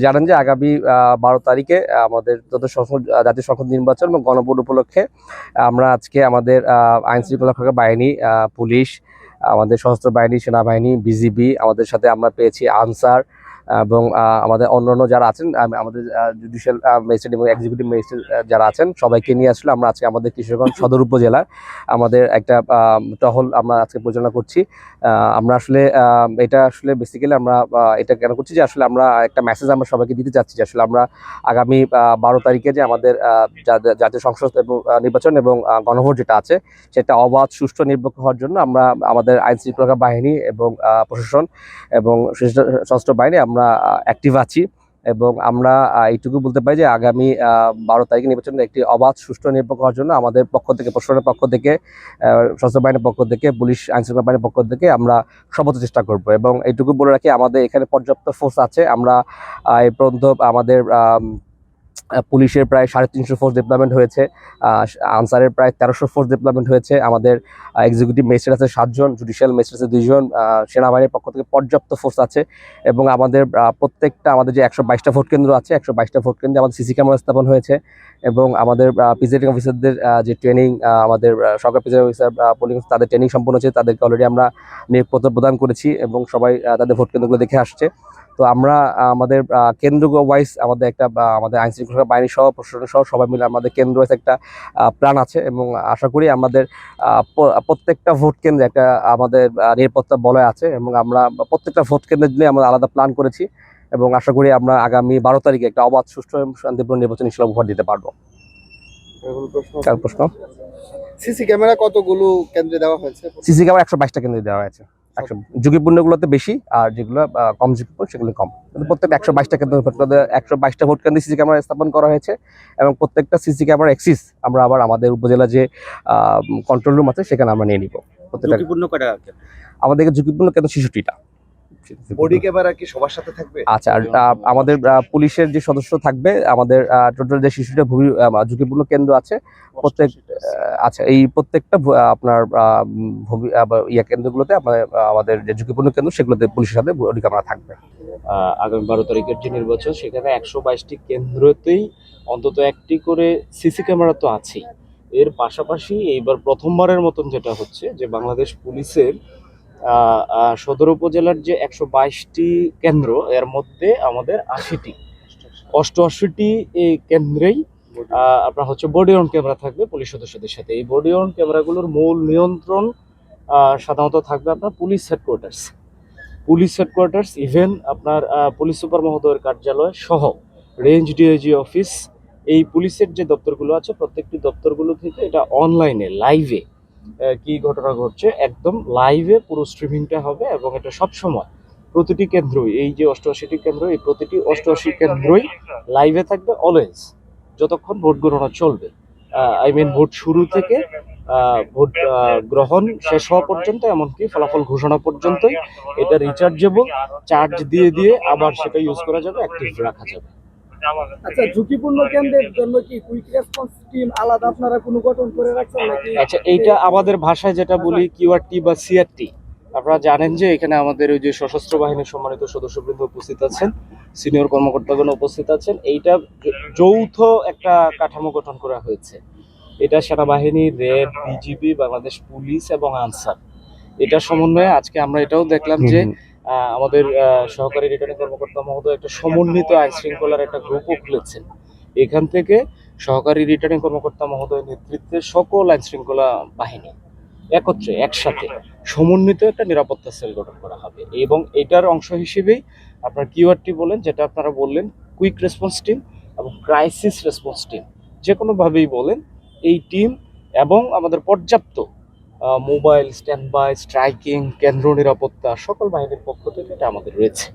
জানেন যে আগামী 12 তারিখে আমাদের জাতীয় সংসদ নির্বাচন এবং গণভোট উপলক্ষে আমরা আজকে আমাদের আইন শৃঙ্খলা রক্ষা বাহিনী, পুলিশ, আমাদের সশস্ত্র বাহিনী, সেনাবাহিনী, বিজিবি, আমাদের সাথে আমরা পেয়েছি আনসার এবং আমাদের অন্যান্য যারা আছেন, আমাদের জুডিশিয়াল ম্যাজিস্ট্রেট এবং এক্সিকিউটিভ ম্যাজিস্ট্রেট যারা আছেন, সবাইকে নিয়ে আসলে আমরা আজকে আমাদের কিশোরগঞ্জ সদর উপজেলার আমাদের একটা টহল আমরা আজকে পরিচালনা করছি। আমরা আসলে এটা আসলে বেসিক্যালি আমরা এটা কেন করছি যে আসলে আমরা একটা মেসেজ আমরা সবাইকে দিতে চাচ্ছি যে আসলে আমরা আগামী 12 তারিখে যে আমাদের জাতীয় সংসদ এবং নির্বাচন এবং গণভোট যেটা আছে সেটা অবাধ, সুষ্ঠু, নিরপেক্ষ হওয়ার জন্য আমরা আমাদের আইন শৃঙ্খলা বাহিনী এবং প্রশাসন এবং সশস্ত্র বাহিনী আমরা অ্যাক্টিভ আছি। এবং আমরা এইটুকু বলতে পারি যে আগামী 12 তারিখে নির্বাচন একটি অবাধ, সুষ্ঠু, নিরপেক্ষ হওয়ার জন্য আমাদের পক্ষ থেকে, প্রশাসনের পক্ষ থেকে, সশস্ত্র বাহিনীর পক্ষ থেকে, পুলিশ আইন শৃঙ্খলা বাহিনীর পক্ষ থেকে আমরা সর্বোচ্চ চেষ্টা করব। এবং এইটুকু বলে রাখি, আমাদের এখানে পর্যাপ্ত ফোর্স আছে। আমরা এই পর্যন্ত আমাদের পুলিশের প্রায় 350 ফোর্স ডিপ্লয়মেন্ট হয়েছে, আনসারের প্রায় 1300 ফোর্স ডিপ্লয়মেন্ট হয়েছে, আমাদের এক্সিকিউটিভ ম্যাজিস্ট্রেট আছে 7 জন, জুডিশিয়াল ম্যাজিস্ট্রেট আছে 2 জন, সেনাবাহিনীর পক্ষ থেকে পর্যাপ্ত ফোর্স আছে। এবং আমাদের প্রত্যেকটা আমাদের যে 122টা ভোট কেন্দ্র আছে, 122টা ভোট কেন্দ্রে আমাদের সিসি ক্যামেরা স্থাপন হয়েছে। এবং আমাদের প্রিজাইডিং অফিসারদের যে ট্রেনিং, আমাদের সরকার প্রিজাইডিং অফিসার পুলিশ তাদের ট্রেনিং সম্পন্ন হচ্ছে, তাদেরকে অলরেডি আমরা নিয়োগপত্র প্রদান করেছি এবং সবাই তাদের ভোট কেন্দ্রগুলো দেখে আসছে। তো আমরা আমাদের কেন্দ্র ওয়াইজ আমাদের একটা আমাদের আইন শৃঙ্খলা বাহিনী সহ, প্রশাসন সহ সবাই মিলে আমাদের কেন্দ্র ওয়াইজ একটা প্ল্যান আছে। এবং আশা করি আমাদের প্রত্যেকটা ভোট কেন্দ্রে একটা আমাদের নিরাপত্তা বলয় আছে এবং আমরা প্রত্যেকটা ভোট কেন্দ্রের জন্য আমরা আলাদা প্ল্যান করেছি। এবং আশা করি আমরা আগামী 12 তারিখে একটা অবাধ, সুষ্ঠু এবং শান্তিপূর্ণ নির্বাচন হিসেবে উপহার দিতে পারবো। প্রশ্ন, সিসি ক্যামেরা কতগুলো কেন্দ্রে দেওয়া হয়েছে? সিসি ক্যামেরা 122টা কেন্দ্রে দেওয়া হয়েছে। ঝুঁকিপূর্ণগুলোতে বেশি, আর যেগুলো কম ঝুঁকিপূর্ণ সেগুলো কম। কিন্তু প্রত্যেকটা 122টা কেন্দ্র, 122টা ভোট কেন্দ্রে সিসি ক্যামেরা স্থাপন করা হয়েছে। এবং প্রত্যেকটা সিসি ক্যামেরা এক্সিস আমরা আবার আমাদের উপজেলা যে কন্ট্রোল রুম আছে সেখানে আমরা নিয়ে নিব। আমাদেরকে ঝুঁকিপূর্ণ কেন্দ্র 66টা। বডি ক্যামেরা কি সবার সাথে থাকবে? আচ্ছা, আর আমাদের পুলিশের যে সদস্য থাকবে, আমাদের টোটাল যে 66টা ঝুঁকিপূর্ণ কেন্দ্র আছে, প্রত্যেক আচ্ছা এই প্রত্যেকটা আপনার কেন্দ্রগুলোতে আমাদের যে ঝুঁকিপূর্ণ কেন্দ্র সেগুলোতে পুলিশের সাথে বডি ক্যামেরা থাকবে। আগামী 12 তারিখের যে নির্বাচন, সেখানে 122টি কেন্দ্রতেই অন্তত একটি করে সিসি ক্যামেরা তো আছেই। এর পাশাপাশি এইবার প্রথমবারের মতন যেটা হচ্ছে যে বাংলাদেশ পুলিশের সদর উপজেলার যে 122টি কেন্দ্র, এর মধ্যে আমাদের 88টি এই কেন্দ্রেই আপনার হচ্ছে বডি অন ক্যামেরা থাকবে পুলিশ সদস্যদের সাথে। এই বডি অন ক্যামেরাগুলোর মূল নিয়ন্ত্রণ সাধারণত থাকবে আপনার পুলিশ হেডকোয়ার্টার্স, ইভেন আপনার পুলিশ সুপার মহোদয়ের কার্যালয় সহ রেঞ্জ ডিআইজি অফিস, এই পুলিশের যে দপ্তরগুলো আছে প্রত্যেকটি দপ্তরগুলো থেকে এটা অনলাইনে লাইভে কি ঘটনা ঘটছে একদম লাইভে পুরো স্ট্রিমিংটা হবে। এবং এটা সবসময় প্রতিটি কেন্দ্রই, এই যে 88টি কেন্দ্র, এই প্রতিটি 88 কেন্দ্রই লাইভে থাকবে অলওয়েজ, যতক্ষণ ভোট গণনা চলবে। ভোট শুরু থেকে ভোট গ্রহণ শেষ হওয়া পর্যন্ত, এমনকি ফলাফল ঘোষণা পর্যন্তই এটা রিচার্জেবল, চার্জ দিয়ে আবার সেটা ইউজ করা যাবে, অ্যাক্টিভ রাখা যাবে। আচ্ছা, ঝুঁকিপূর্ণ কেন্দ্রের জন্য কি কুইক রেসপন্স টিম আলাদা আপনারা কোনো গঠন করে রাখছেন নাকি? আচ্ছা, এইটা আমাদের ভাষায় যেটা বলি কিউআরটি বা সিআরটি। আপনারা জানেন যে এখানে আমাদের ওই যে সশস্ত্র বাহিনীর সম্মানিত সদস্যবৃন্দ উপস্থিত আছেন, সিনিয়র কর্মকর্তাগণ উপস্থিত আছেন। এইটা যৌথ একটা কাঠামো গঠন করা হয়েছে। এটা সেনাবাহিনী, র্যাব, বিজিবি, বাংলাদেশ পুলিশ এবং আনসার, এটা সমন্বয়ে আজকে আমরা এটাও দেখলাম যে আমাদের সহকারী রিটার্নিং কর্মকর্তা মহোদয় একটা সমন্বিত আইন শৃঙ্খলার একটা গ্রুপও খুলেছেন। এখান থেকে সহকারী রিটার্নিং কর্মকর্তা মহোদয়ের নেতৃত্বে সকল আইন শৃঙ্খলা বাহিনী একত্রে একসাথে সমন্বিত একটা নিরাপত্তা সেল গঠন করা হবে। এবং এটার অংশ হিসেবেই আপনার কিউআরটি বলেন, যেটা আপনারা বললেন, কুইক রেসপন্স টিম এবং ক্রাইসিস রেসপন্স টিম, যে কোনোভাবেই বলেন, এই টিম এবং আমাদের পর্যাপ্ত মোবাইল স্ট্যান্ড বাই, স্ট্রাইকিং, কেন্দ্র নিরাপত্তা সকল বাহিনীর পক্ষ থেকে এটা আমাদের রয়েছে।